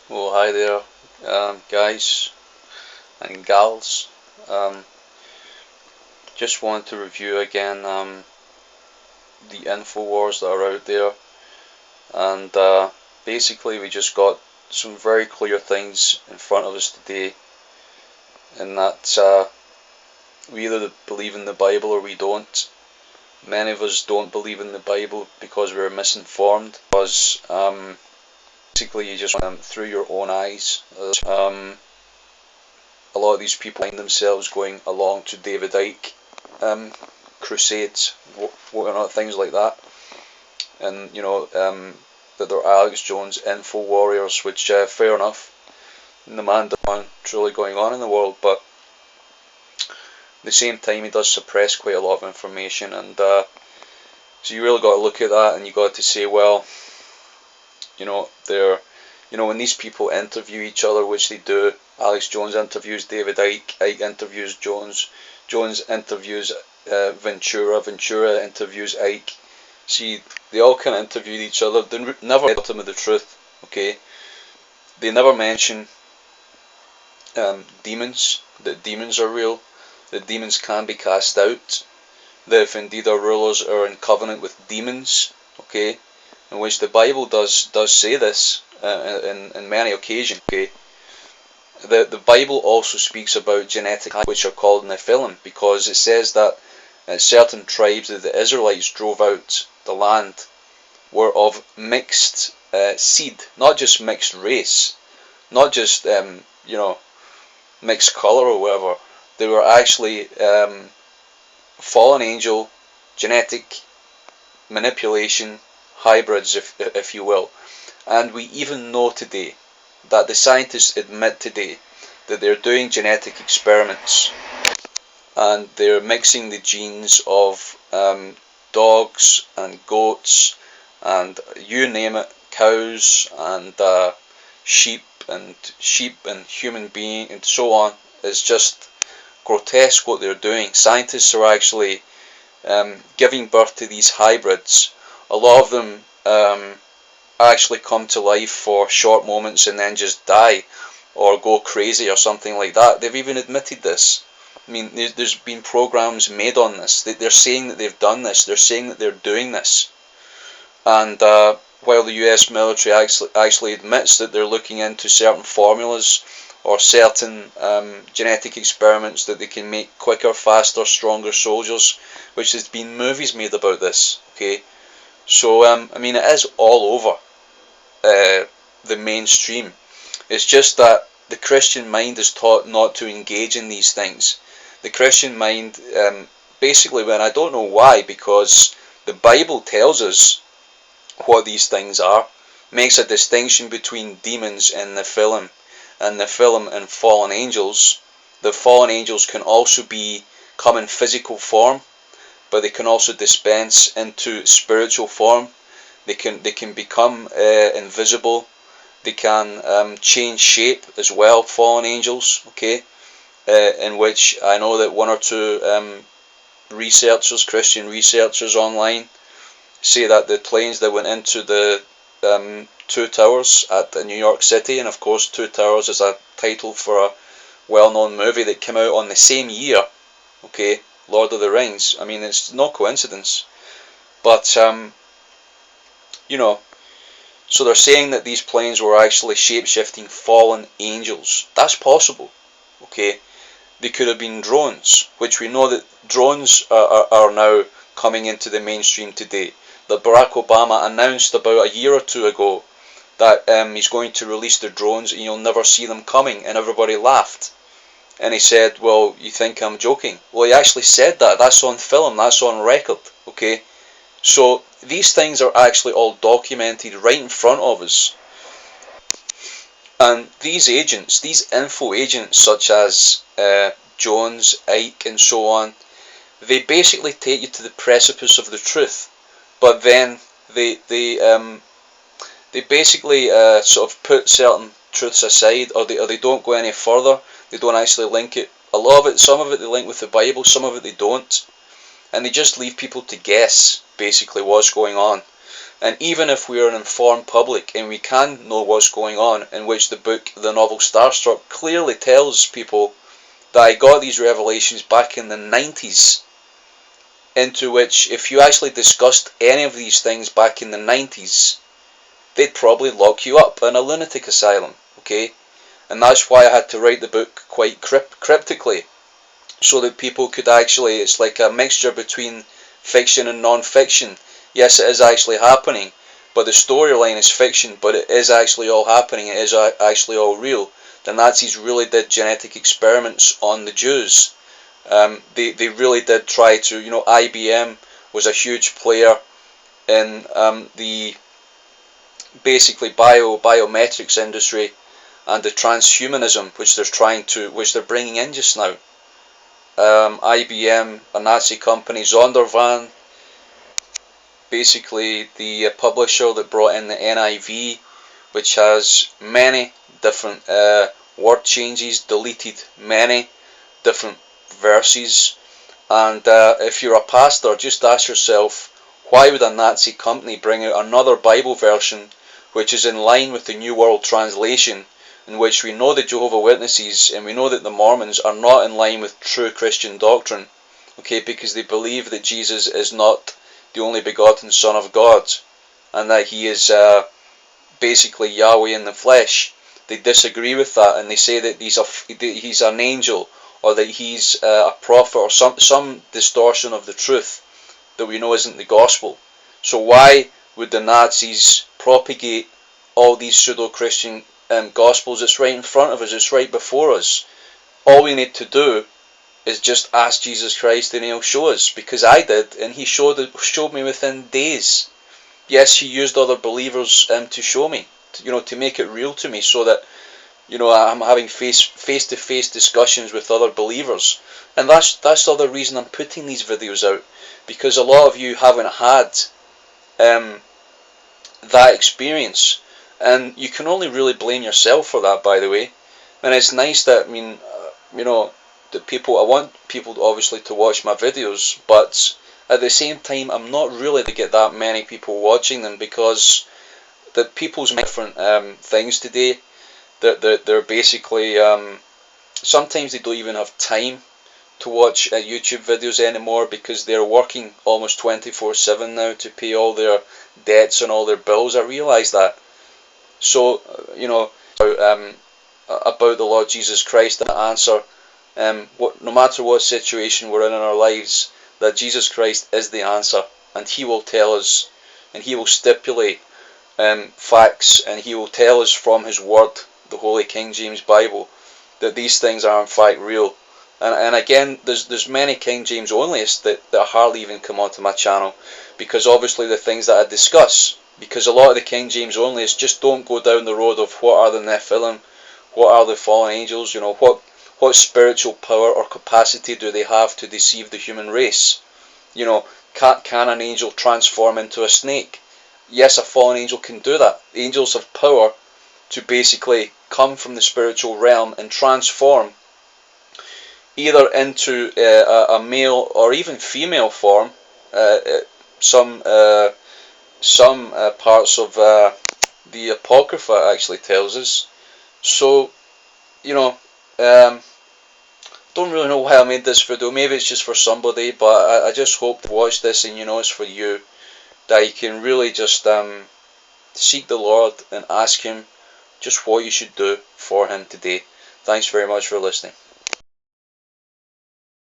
Well, hi there, guys and gals. Um, just want to review again the InfoWars that are out there, and basically we just got some very clear things in front of us today, in that we either believe in the Bible or we don't. Many of us don't believe in the Bible because we're misinformed, because basically you just through your own eyes. A lot of these people find themselves going along to David Icke crusades, whatnot, things like that, and that they're Alex Jones info warriors, which fair enough. And the man does truly going on in the world, but at the same time he does suppress quite a lot of information, and so you really got to look at that, and you got to say, well, they're when these people interview each other, which they do. Alex Jones interviews David Icke, Icke interviews Jones, Jones interviews Ventura, Ventura interviews Icke. See, they all kind of interviewed each other. They never get to the bottom of the truth, okay? They never mention demons, that demons are real, that demons can be cast out, that if indeed our rulers are in covenant with demons, okay, in which the Bible does say this in many occasions, okay. The Bible also speaks about genetic which are called Nephilim, because it says that certain tribes that the Israelites drove out the land were of mixed seed, not just mixed race, not just mixed color or whatever. They were actually fallen angel, genetic manipulation hybrids, if you will. And we even know today that the scientists admit today that they're doing genetic experiments and they're mixing the genes of dogs and goats and you name it, cows and sheep and human being and so on. It's just grotesque what they're doing. Scientists are actually giving birth to these hybrids. A lot of them actually come to life for short moments and then just die or go crazy or something like that. They've even admitted this. I mean, there's been programs made on this. They're saying that they've done this. They're saying that they're doing this. And while the US military actually admits that they're looking into certain formulas or certain genetic experiments that they can make quicker, faster, stronger soldiers, which has been movies made about this, okay? So, I mean, it is all over the mainstream. It's just that the Christian mind is taught not to engage in these things. The Christian mind, basically, when I don't know why, because the Bible tells us what these things are, makes a distinction between demons and Nephilim and fallen angels. The fallen angels can also come in physical form, but they can also dispense into spiritual form. They can become invisible. They can change shape as well, fallen angels, okay, in which I know that one or two Christian researchers online, say that the planes that went into the Two Towers at New York City, and of course Two Towers is a title for a well-known movie that came out on the same year, okay, Lord of the Rings. I mean, it's no coincidence. But, so they're saying that these planes were actually shape-shifting fallen angels. That's possible, okay? They could have been drones, which we know that drones are now coming into the mainstream today. That Barack Obama announced about a year or two ago that he's going to release the drones and you'll never see them coming, and everybody laughed. And he said, well, you think I'm joking? Well, he actually said that. That's on film, that's on record, okay? So these things are actually all documented right in front of us. And these agents, these info agents such as Jones, Icke and so on, they basically take you to the precipice of the truth. But then they basically sort of put certain truths aside, or they don't go any further. They don't actually link it. A lot of it, some of it they link with the Bible, some of it they don't. And they just leave people to guess basically what's going on. And even if we are an informed public and we can know what's going on, in which the novel Starstruck clearly tells people that I got these revelations back in the 90s, into which if you actually discussed any of these things back in the 90s, they'd probably lock you up in a lunatic asylum, okay? And that's why I had to write the book quite cryptically, so that people could actually, it's like a mixture between fiction and non-fiction. Yes, it is actually happening, but the storyline is fiction, but it is actually all happening, it is actually all real. The Nazis really did genetic experiments on the Jews. They really did try to, IBM was a huge player in the basically biometrics industry and the transhumanism which they're bringing in just now. IBM, a Nazi company, Zondervan, basically the publisher that brought in the NIV, which has many different word changes, deleted many different verses. And if you're a pastor, just ask yourself, why would a Nazi company bring out another Bible version which is in line with the New World Translation, in which we know the Jehovah's Witnesses and we know that the Mormons are not in line with true Christian doctrine, okay, because they believe that Jesus is not the only begotten Son of God, and that he is basically Yahweh in the flesh. They disagree with that, and they say that he's an angel, or that he's a prophet, or some distortion of the truth that we know isn't the gospel. So why would the Nazis propagate all these pseudo-Christian gospels? It's right in front of us, it's right before us. All we need to do is just ask Jesus Christ and he'll show us, because I did, and he showed me within days. Yes, he used other believers to show me, to make it real to me, so that I'm having face-to-face discussions with other believers. And that's the other reason I'm putting these videos out, because a lot of you haven't had that experience, and you can only really blame yourself for that, by the way. And it's nice that, I want people obviously to watch my videos, but at the same time I'm not really to get that many people watching them, because the people's different things today. They're basically sometimes they don't even have time to watch YouTube videos anymore, because they're working almost 24/7 now to pay all their debts and all their bills. I realise that. So about the Lord Jesus Christ, the answer, no matter what situation we're in our lives, that Jesus Christ is the answer, and he will tell us, and he will stipulate facts, and he will tell us from his word, the Holy King James Bible, that these things are in fact real. And again, there's many King James onlyists that hardly even come onto my channel, because obviously the things that I discuss, because a lot of the King James onlyists just don't go down the road of what are the Nephilim, what are the fallen angels, what spiritual power or capacity do they have to deceive the human race? Can an angel transform into a snake? Yes, a fallen angel can do that. Angels have power to basically come from the spiritual realm and transform either into a male or even female form. Some parts of the Apocrypha actually tells us. So, don't really know why I made this video. Maybe it's just for somebody, but I just hope to watch this and it's for you, that you can really just seek the Lord and ask him just what you should do for him today. Thanks very much for listening.